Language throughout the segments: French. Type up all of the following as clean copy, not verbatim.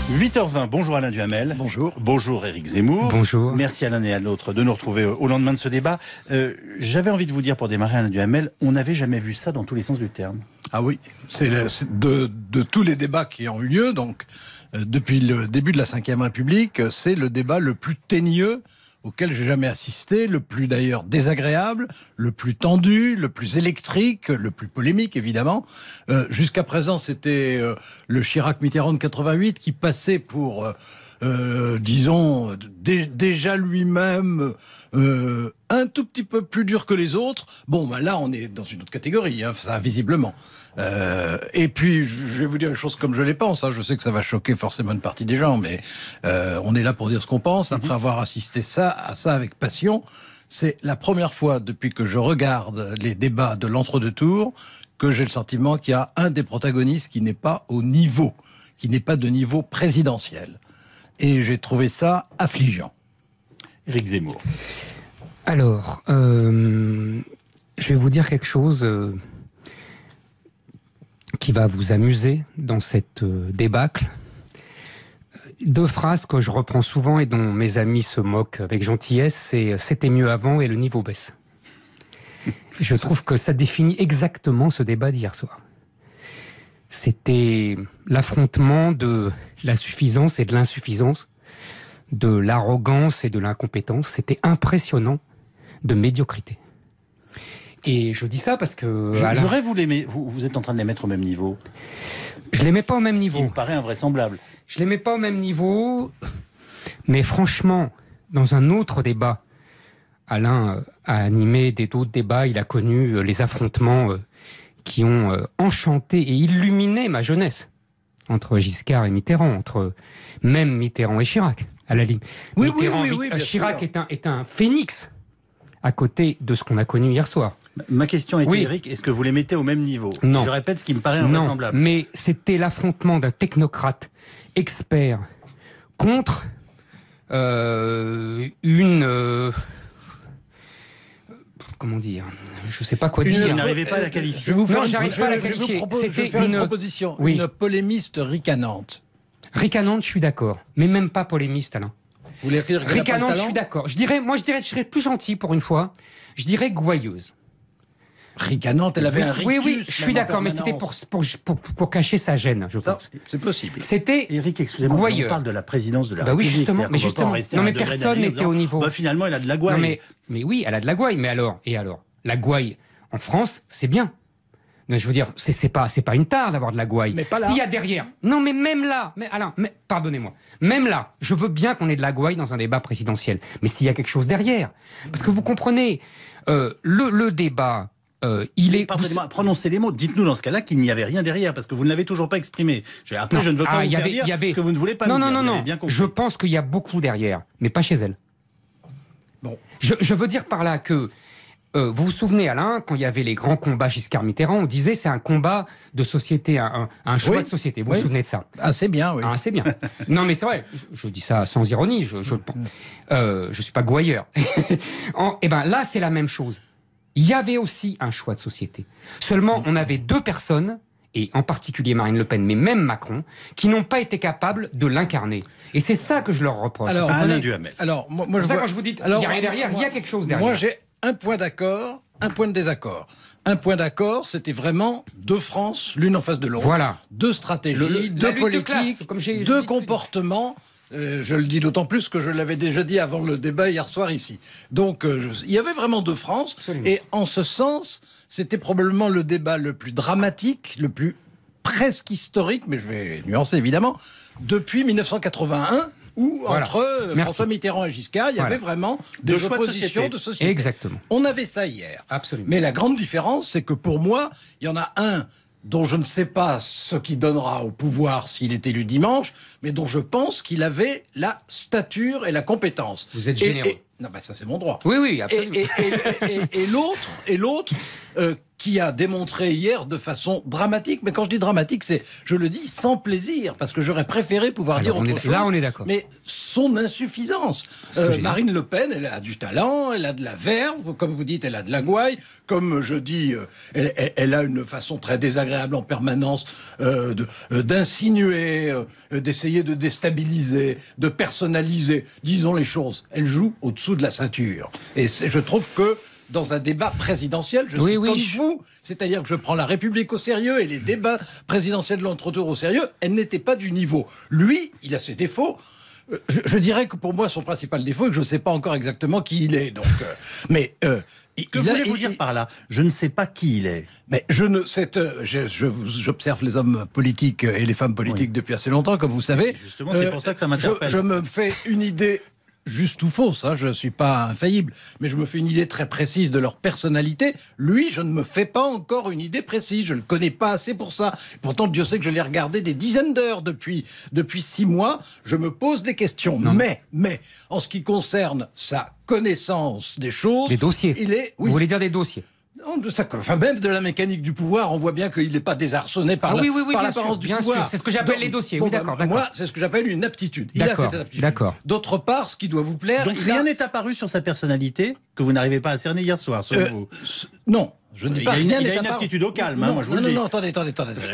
8h20, bonjour Alain Duhamel. Bonjour. Bonjour Éric Zemmour. Bonjour. Merci à l'un et à l'autre de nous retrouver au lendemain de ce débat. J'avais envie de vous dire pour démarrer Alain Duhamel, on n'avait jamais vu ça dans tous les sens du terme. Ah oui, c'est de tous les débats qui ont eu lieu, donc depuis le début de la Ve République, c'est le débat le plus teigneux auquel j'ai jamais assisté, le plus d'ailleurs désagréable, le plus tendu, le plus électrique, le plus polémique évidemment. Jusqu'à présent, c'était le Chirac-Mitterrand de 88 qui passait pour, disons, déjà lui-même un tout petit peu plus dur que les autres. Bon, ben là, on est dans une autre catégorie, hein, ça, visiblement. Et puis, je vais vous dire les choses comme je les pense. Hein. Je sais que ça va choquer forcément une partie des gens, mais on est là pour dire ce qu'on pense. Après avoir assisté à ça avec passion, c'est la première fois depuis que je regarde les débats de l'entre-deux tours que j'ai le sentiment qu'il y a un des protagonistes qui n'est pas au niveau, qui n'est pas de niveau présidentiel. Et j'ai trouvé ça affligeant. Éric Zemmour. Alors, je vais vous dire quelque chose qui va vous amuser dans cette débâcle. Deux phrases que je reprends souvent et dont mes amis se moquent avec gentillesse, c'est « c'était mieux avant » et « le niveau baisse ». Je trouve que ça définit exactement ce débat d'hier soir. C'était l'affrontement de la suffisance et de l'insuffisance, de l'arrogance et de l'incompétence. C'était impressionnant de médiocrité. Et je dis ça parce que... J'aurais vous l'aimer. Vous êtes en train de les mettre au même niveau. Je les mets pas au même niveau. Ce qui me paraît invraisemblable. Je les mets pas au même niveau, mais franchement, dans un autre débat, Alain a animé d'autres débats, il a connu les affrontements qui ont enchanté et illuminé ma jeunesse, entre Giscard et Mitterrand, entre même Mitterrand et Chirac, à la ligne. Oui, Chirac est un phénix à côté de ce qu'on a connu hier soir. Ma question était, Éric, est-ce que vous les mettez au même niveau? Non. Je répète ce qui me paraît invraisemblable. Non, mais c'était l'affrontement d'un technocrate expert contre comment dire? Je ne sais pas quoi dire. Vous n'arrivez pas à la qualifier. Je vais vous faire une proposition. Oui. Une polémiste ricanante. Ricanante, je suis d'accord. Mais même pas polémiste, Alain. Vous voulez dire ricanante, je suis d'accord. Je serais plus gentil pour une fois. Je dirais gouailleuse. Ricanante, elle avait un rictus. Oui, je suis d'accord, mais c'était pour cacher sa gêne, je pense. C'est possible. C'était Éric, excusez-moi, on parle de la présidence de la République. Oui, justement, mais justement. Non, mais personne n'était au niveau. Finalement, elle a de la gouaille. Mais oui, elle a de la gouaille. Mais alors? Et alors? La gouaille, en France, c'est bien. Je veux dire, c'est pas une tare d'avoir de la gouaille. Mais pas là. S'il y a derrière. Non, mais même là. Mais Alain, pardonnez-moi. Même là, je veux bien qu'on ait de la gouaille dans un débat présidentiel. Mais s'il y a quelque chose derrière. Parce que vous comprenez, le débat, Pardonnez-moi, prononcez les mots. Dites-nous dans ce cas-là qu'il n'y avait rien derrière, parce que vous ne l'avez toujours pas exprimé. Après, je ne veux pas vous faire dire ce que vous ne voulez pas nous dire. Non. Je pense qu'il y a beaucoup derrière, mais pas chez elle. Bon. Je veux dire par là que vous vous souvenez, Alain, quand il y avait les grands combats Giscard-Mitterrand, on disait c'est un combat de société, un choix de société. Vous vous souvenez de ça? Assez bien, oui. Assez bien. Non, mais c'est vrai, je dis ça sans ironie, je suis pas gouailleur. Et ben là, c'est la même chose. Il y avait aussi un choix de société. Seulement, on avait deux personnes, et en particulier Marine Le Pen, mais même Macron, qui n'ont pas été capables de l'incarner. Et c'est ça que je leur reproche. Alors, Alain Duhamel. Alors, moi c'est ça quand je vous dis, il n'y a rien derrière, il y a quelque chose derrière. Moi, j'ai un point d'accord, un point de désaccord. Un point d'accord, c'était vraiment deux France, l'une en face de l'autre. Voilà. Deux stratégies, deux politiques, deux comportements. Je le dis d'autant plus que je l'avais déjà dit avant le débat hier soir ici. Donc, il y avait vraiment deux France. Absolument. Et en ce sens, c'était probablement le débat le plus dramatique, le plus presque historique, mais je vais nuancer évidemment, depuis 1981. Où, entre François Mitterrand et Giscard, il y avait vraiment des oppositions de société. Exactement. On avait ça hier. Absolument. Mais la grande différence, c'est que pour moi, il y en a un dont je ne sais pas ce qu'il donnera au pouvoir s'il est élu dimanche, mais dont je pense qu'il avait la stature et la compétence. Vous êtes généreux. Non, ça c'est mon droit. Oui, absolument. Et l'autre, qui a démontré hier de façon dramatique, mais quand je dis dramatique, je le dis sans plaisir, parce que j'aurais préféré pouvoir dire autre chose. Là, on est d'accord. Mais son insuffisance. Marine Le Pen, elle a du talent, elle a de la verve, comme vous dites, elle a de la gouaille, comme je dis, elle a une façon très désagréable en permanence d'insinuer, d'essayer de déstabiliser, de personnaliser. Disons les choses, elle joue au-dessous de la ceinture. Et je trouve que dans un débat présidentiel, je suis comme vous, c'est-à-dire que je prends la République au sérieux et les débats présidentiels de l'entre-tour au sérieux, elle n'était pas du niveau. Lui, il a ses défauts. Je dirais que pour moi, son principal défaut est que je ne sais pas encore exactement qui il est. Donc, que voulez-vous dire par là? Je ne sais pas qui il est. Mais j'observe les hommes politiques et les femmes politiques depuis assez longtemps, comme vous savez. Justement, c'est pour ça que ça m'interpelle. Je me fais une idée juste ou fausse, je ne suis pas infaillible, mais je me fais une idée très précise de leur personnalité. Lui, je ne me fais pas encore une idée précise, je ne le connais pas assez pour ça. Pourtant, Dieu sait que je l'ai regardé des dizaines d'heures depuis 6 mois, je me pose des questions. Mais, en ce qui concerne sa connaissance des choses... Des dossiers. Vous voulez dire des dossiers? Même de la mécanique du pouvoir, on voit bien qu'il n'est pas désarçonné par l'apparence du pouvoir. Sûr. C'est ce que j'appelle les dossiers. Oui, d'accord. Moi, c'est ce que j'appelle une aptitude. Il a cette aptitude. D'accord. D'autre part, ce qui doit vous plaire... Donc rien n'est apparu sur sa personnalité que vous n'arrivez pas à cerner hier soir, selon vous? Non. Je ne dis pas il y a une aptitude au calme, moi je vous le dis. Non, attendez.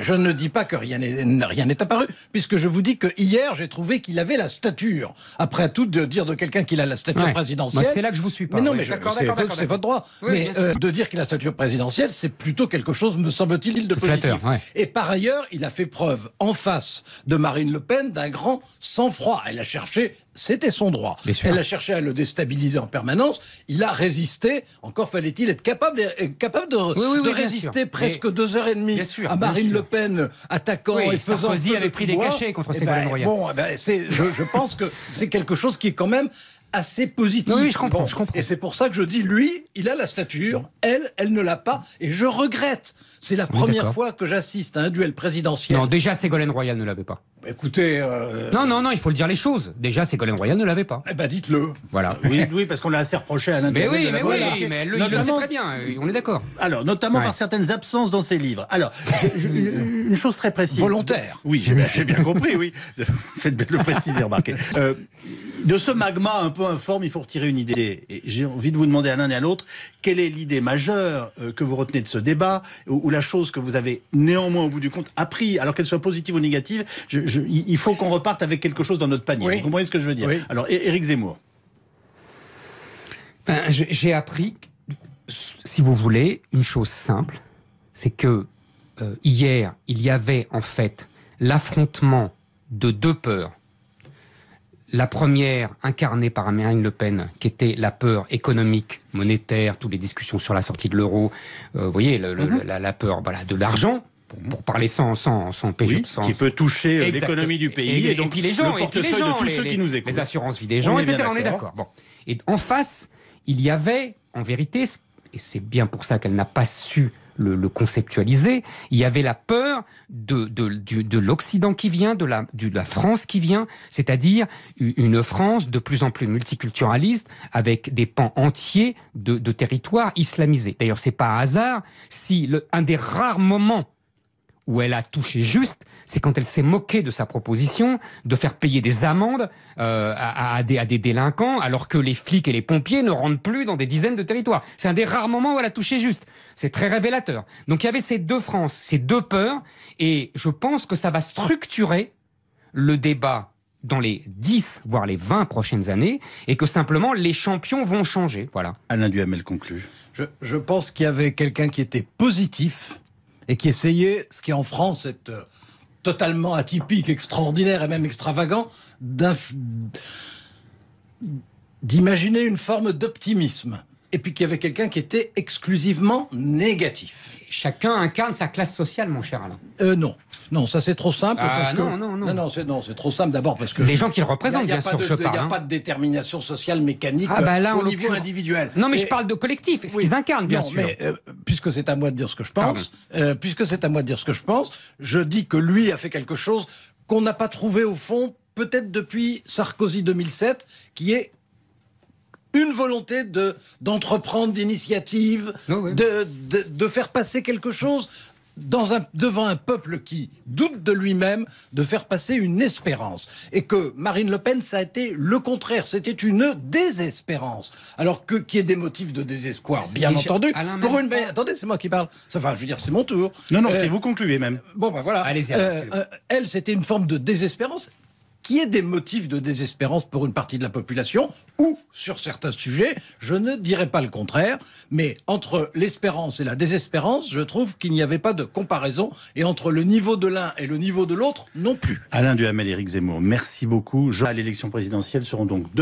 Je ne dis pas que rien n'est apparu, puisque je vous dis que hier, j'ai trouvé qu'il avait la stature. Après tout, de dire de quelqu'un qu'il a la stature présidentielle... c'est là que je vous suis pas. Mais non, c'est votre droit. Mais de dire qu'il a la stature présidentielle, c'est plutôt quelque chose, me semble-t-il, de positif. Flatteur, Et par ailleurs, il a fait preuve, en face de Marine Le Pen, d'un grand sang-froid. Elle a cherché... C'était son droit. Elle a cherché à le déstabiliser en permanence. Il a résisté. Encore fallait-il être capable de résister presque 2h30 à Marine Le Pen attaquant et faisant... Sarkozy avait pris des cachets contre Ségolène Royal. Je pense que c'est quelque chose qui est quand même assez positif. Oui, je comprends. Et c'est pour ça que je dis, lui, il a la stature, elle ne l'a pas, et je regrette. C'est la première fois que j'assiste à un duel présidentiel. Non, déjà, Ségolène Royal ne l'avait pas. Écoutez... Non, il faut le dire les choses. Déjà, Ségolène Royal ne l'avait pas. Dites-le. Voilà. Oui, parce qu'on l'a assez reproché à l'intérieur de la voix. Mais il le sait très bien, on est d'accord. Alors, notamment par certaines absences dans ses livres. Alors, une chose très précise. Volontaire. Oui, j'ai bien compris, oui. Faites bien de le préciser, remarquez. De ce magma un peu informe, il faut retirer une idée. Et j'ai envie de vous demander à l'un et à l'autre, quelle est l'idée majeure que vous retenez de ce débat, ou la chose que vous avez néanmoins, au bout du compte, appris, alors qu'elle soit positive ou négative, il faut qu'on reparte avec quelque chose dans notre panier. Vous comprenez ce que je veux dire? Alors, Éric Zemmour. J'ai appris, si vous voulez, une chose simple, c'est que hier, il y avait en fait l'affrontement de deux peurs. La première, incarnée par Marine Le Pen, qui était la peur économique, monétaire, toutes les discussions sur la sortie de l'euro, vous voyez, la peur de l'argent, pour parler sans qui peut toucher l'économie du pays et donc les gens, le portefeuille de tous ceux qui nous écoutent. Les assurances vie des gens, etc. On est d'accord. Bon. Et en face, il y avait, en vérité, et c'est bien pour ça qu'elle n'a pas su le conceptualiser, il y avait la peur de l'Occident qui vient, de la France qui vient, c'est-à-dire une France de plus en plus multiculturaliste, avec des pans entiers de territoires islamisés. D'ailleurs, c'est pas un hasard si un des rares moments où elle a touché juste, c'est quand elle s'est moquée de sa proposition de faire payer des amendes à des délinquants, alors que les flics et les pompiers ne rentrent plus dans des dizaines de territoires. C'est un des rares moments où elle a touché juste. C'est très révélateur. Donc il y avait ces deux France, ces deux peurs, et je pense que ça va structurer le débat dans les 10, voire les 20 prochaines années, et que simplement les champions vont changer. Voilà. Alain Duhamel conclut. Je pense qu'il y avait quelqu'un qui était positif, et qui essayait, ce qui en France est totalement atypique, extraordinaire et même extravagant, d'imaginer une forme d'optimisme. Et puis qu'il y avait quelqu'un qui était exclusivement négatif. Chacun incarne sa classe sociale, mon cher Alain. Non, ça c'est trop simple. Non, c'est trop simple d'abord parce que... Les gens qui le représentent, bien sûr, je parle. Il n'y a pas de détermination sociale mécanique au niveau individuel. Non, mais je parle de collectif, ce qu'ils incarnent, bien sûr. Mais puisque c'est à moi de dire ce que je pense, je dis que lui a fait quelque chose qu'on n'a pas trouvé au fond, peut-être depuis Sarkozy 2007, qui est une volonté d'entreprendre d'initiative, de faire passer quelque chose devant un peuple qui doute de lui-même, de faire passer une espérance. Et que Marine Le Pen, ça a été le contraire, c'était une désespérance. Alors qu'il y ait des motifs de désespoir, bien entendu. Attendez, c'est moi qui parle. Enfin, je veux dire, c'est mon tour. Non, c'est vous concluez même. Bon, ben voilà. Allez-y, elle, c'était une forme de désespérance. Qu'il y ait des motifs de désespérance pour une partie de la population, ou sur certains sujets, je ne dirais pas le contraire, mais entre l'espérance et la désespérance, je trouve qu'il n'y avait pas de comparaison, et entre le niveau de l'un et le niveau de l'autre, non plus. Alain Duhamel, Éric Zemmour, merci beaucoup. À l'élection présidentielle seront donc deux